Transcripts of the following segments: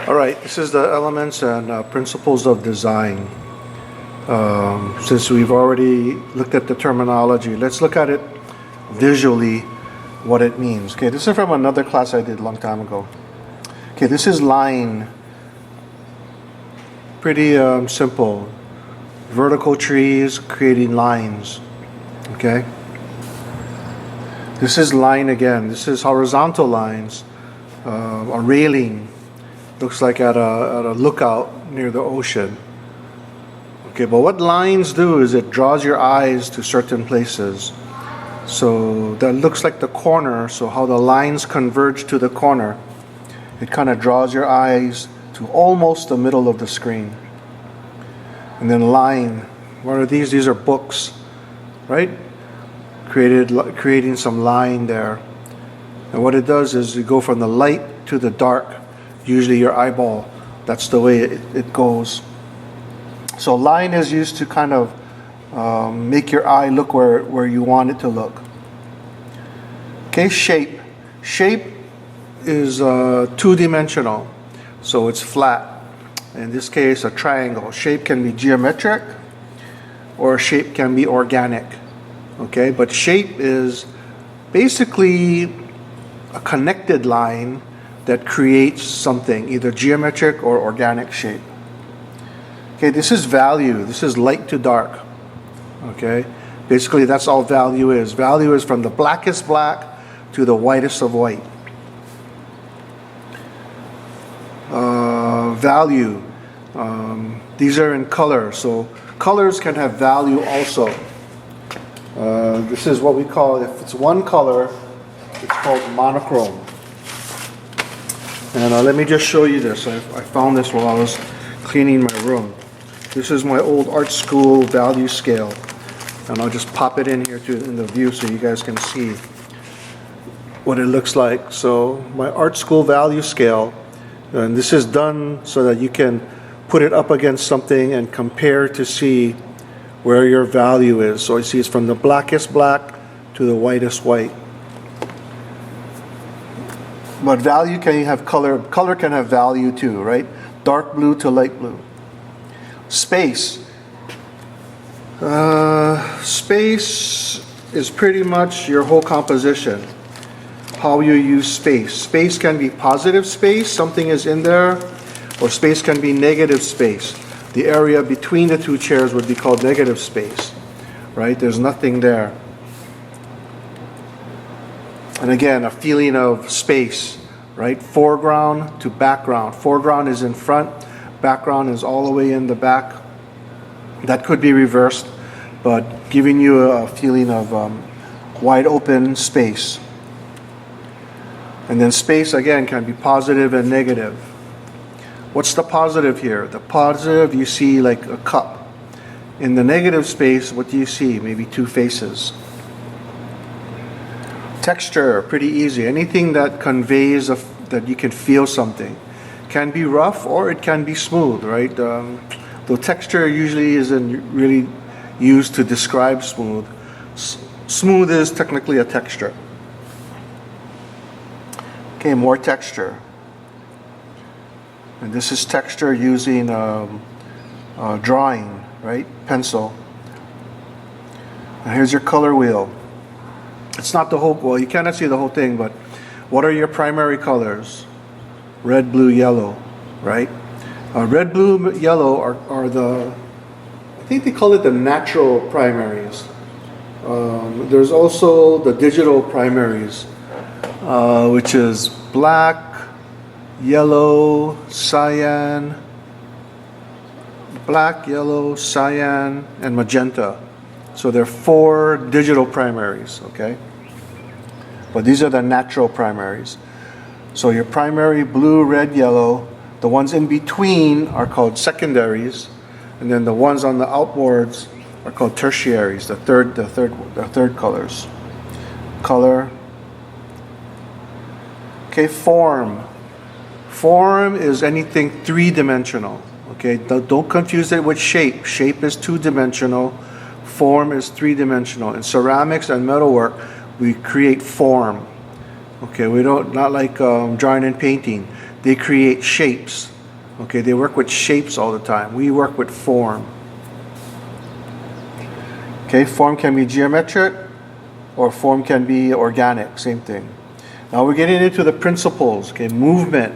All right, this is the elements and principles of design. Since we've already looked at the terminology, let's look at it visually, what it means. Okay, this is from another class I did a long time ago. Okay, this is line. Pretty simple. Vertical trees creating lines. Okay. This is line again. This is horizontal lines. A railing. Looks like at a lookout near the ocean. Okay, but what lines do is it draws your eyes to certain places. So that looks like the corner. So how the lines converge to the corner, it kind of draws your eyes to almost the middle of the screen. And then line. What are these? These are books, right? Creating some line there. And what it does is you go from the light to the dark. Usually your eyeball. That's the way it goes. So line is used to kind of make your eye look where you want it to look. Okay, shape. Shape is two-dimensional. So it's flat. In this case, a triangle. Shape can be geometric or shape can be organic. Okay, but shape is basically a connected line that creates something, either geometric or organic shape. Okay, this is value. This is light to dark. Okay, basically that's all value is. Value is from the blackest black to the whitest of white. Value. These are in color, so colors can have value also. This is what we call, if it's one color, it's called monochrome. And let me just show you this. I found this while I was cleaning my room. This is my old art school value scale. And I'll just pop it in here in the view so you guys can see what it looks like. So my art school value scale, and this is done so that you can put it up against something and compare to see where your value is. So you see it's from the blackest black to the whitest white. But value can have color. Color can have value too, right? Dark blue to light blue. Space. Space is pretty much your whole composition. How you use space. Space can be positive space, something is in there, or space can be negative space. The area between the two chairs would be called negative space, right? There's nothing there. And again, a feeling of space, right? Foreground to background. Foreground is in front, background is all the way in the back. That could be reversed, but giving you a feeling of wide open space. And then space, again, can be positive and negative. What's the positive here? The positive, you see like a cup. In the negative space, what do you see? Maybe two faces. Texture, pretty easy. Anything that conveys that you can feel something. Can be rough or it can be smooth, right? Though texture usually isn't really used to describe smooth. Smooth is technically a texture. Okay, more texture. And this is texture using drawing, right? Pencil. And here's your color wheel. It's not the whole, well, you cannot see the whole thing, but what are your primary colors? Red, blue, yellow, right? Red, blue, yellow are the, I think they call it the natural primaries. There's also the digital primaries, which is black, yellow, cyan, and magenta. So there are 4 digital primaries, okay? But these are the natural primaries. So your primary, blue, red, yellow. The ones in between are called secondaries, and then the ones on the outboards are called tertiaries, the third colors. Color. Okay, form. Form is anything 3-dimensional. Okay, don't confuse it with shape. Shape is 2-dimensional. Form is 3-dimensional. In ceramics and metalwork, we create form. Okay, we don't, not like drawing and painting. they create shapes. Okay, they work with shapes all the time. We work with form. Okay, form can be geometric or form can be organic, same thing. Now we're getting into the principles. Okay, movement.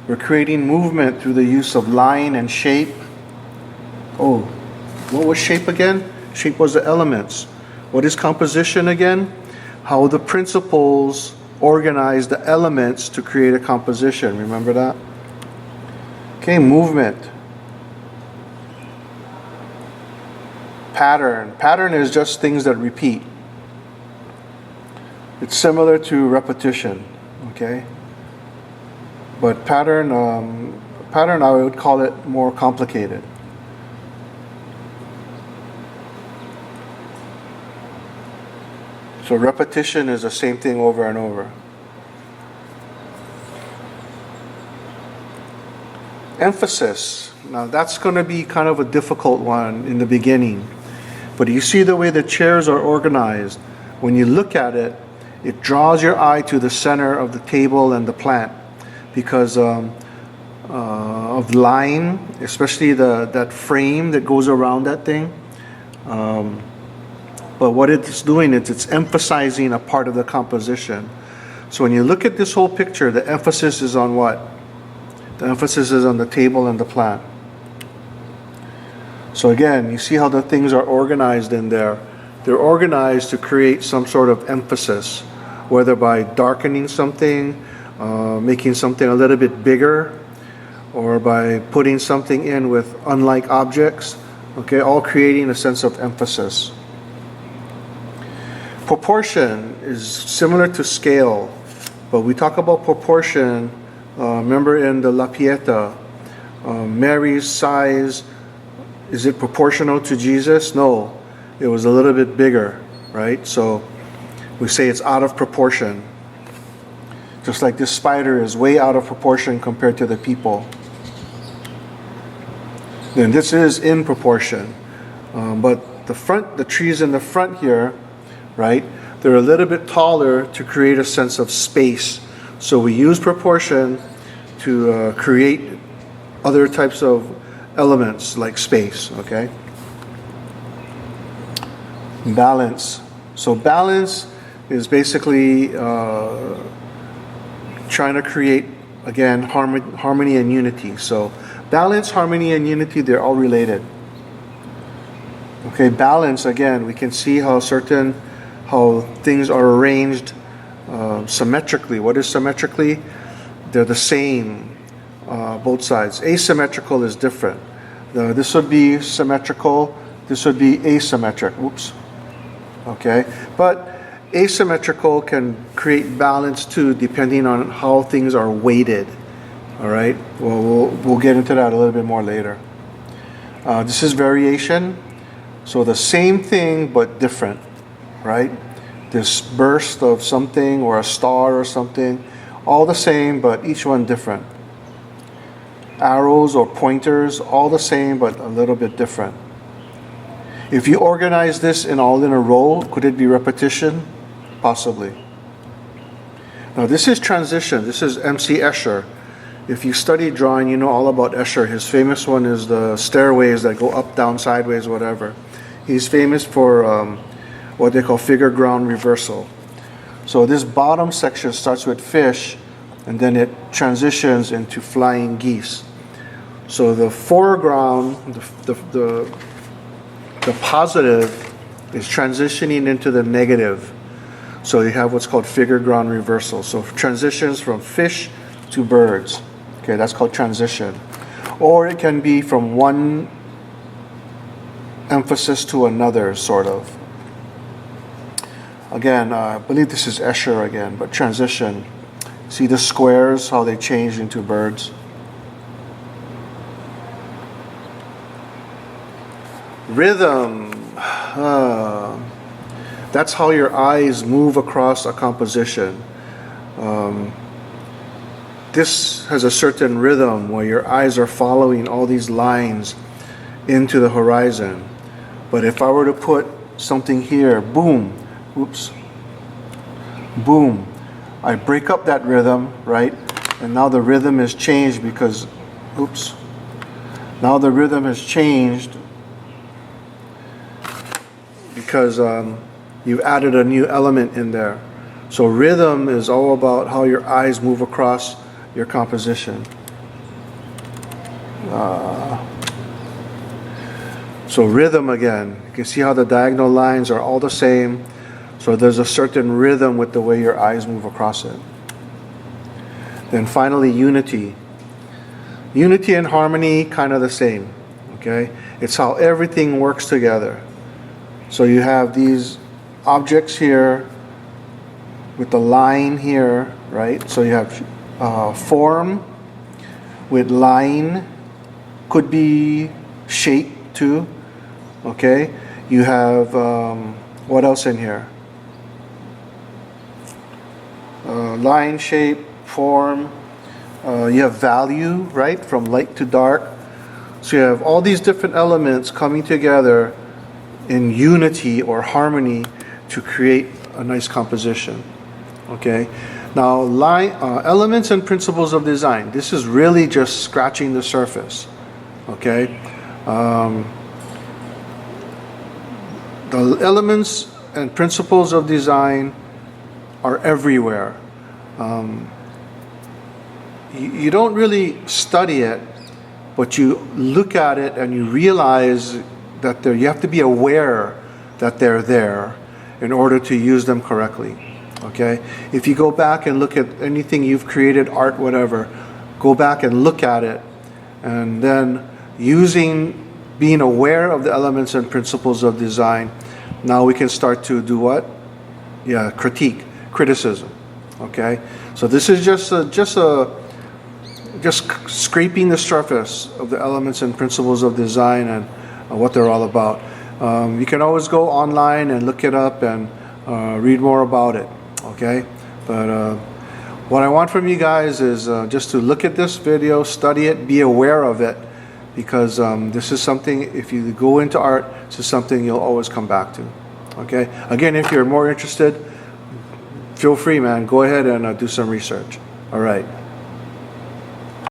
We're creating movement through the use of line and shape. Oh, what was shape again? Shape was the elements. What is composition again? How the principles organize the elements to create a composition. Remember that? Okay, movement. Pattern. Pattern is just things that repeat. It's similar to repetition. Okay? But pattern I would call it more complicated. So repetition is the same thing over and over. Emphasis. Now that's going to be kind of a difficult one in the beginning. But you see the way the chairs are organized. When you look at it, it draws your eye to the center of the table and the plant because of line, especially that frame that goes around that thing. But what it's doing is it's emphasizing a part of the composition. So when you look at this whole picture, the emphasis is on what? The emphasis is on the table and the plant. So again, you see how the things are organized in there. They're organized to create some sort of emphasis, whether by darkening something, making something a little bit bigger, or by putting something in with unlike objects. Okay, all creating a sense of emphasis. Proportion is similar to scale, but we talk about proportion. Remember in the La Pieta, Mary's size, is it proportional to Jesus? No, it was a little bit bigger, right? So we say it's out of proportion. Just like this spider is way out of proportion compared to the people. Then this is in proportion. But the trees in the front here, right? They're a little bit taller to create a sense of space. So we use proportion to create other types of elements like space, okay? Balance. So balance is basically trying to create, again, harmony and unity. So balance, harmony, and unity, they're all related. Okay, balance, again, we can see how things are arranged symmetrically. What is symmetrically? They're the same, both sides. Asymmetrical is different. This would be symmetrical, this would be asymmetric. Oops. Okay, but asymmetrical can create balance too, depending on how things are weighted. All right, well, we'll get into that a little bit more later. This is variation. So the same thing, but different, right? This burst of something or a star or something, all the same, but each one different. Arrows or pointers, all the same, but a little bit different. If you organize this all in a row, could it be repetition? Possibly. Now this is transition. This is M.C. Escher. If you study drawing, you know all about Escher. His famous one is the stairways that go up, down, sideways, whatever. He's famous for what they call figure ground reversal. So this bottom section starts with fish, and then it transitions into flying geese. So the foreground, the positive is transitioning into the negative. So you have what's called figure ground reversal. So transitions from fish to birds. Okay, that's called transition. Or it can be from one emphasis to another, sort of. Again, I believe this is Escher again, but transition. See the squares, how they change into birds. Rhythm. That's how your eyes move across a composition. This has a certain rhythm where your eyes are following all these lines into the horizon. But if I were to put something here, boom, oops, boom, I break up that rhythm, right? And now the rhythm has changed because, oops, now the rhythm has changed because you've added a new element in there. So rhythm is all about how your eyes move across your composition. So rhythm again, you can see how the diagonal lines are all the same. So there's a certain rhythm with the way your eyes move across it. Then finally, unity. Unity and harmony, kind of the same. Okay? It's how everything works together. So you have these objects here with the line here, right? So you have form with line, could be shape too. Okay? You have, what else in here? Line, shape, form. You have value, right? From light to dark. So you have all these different elements coming together in unity or harmony to create a nice composition. Okay? Now, elements and principles of design. This is really just scratching the surface. Okay? The elements and principles of design are everywhere. You don't really study it, but you look at it and you realize that you have to be aware that they're there in order to use them correctly. Okay? If you go back and look at anything you've created, art, whatever, go back and look at it, and then being aware of the elements and principles of design, now we can start to do what? Yeah, criticism. Okay? So this is just scraping the surface of the elements and principles of design and what they're all about. You can always go online and look it up and read more about it. Okay? But what I want from you guys is just to look at this video, study it, be aware of it, because this is something, if you go into art, this is something you'll always come back to. Okay? Again, if you're more interested, feel free, man. Go ahead and do some research. All right.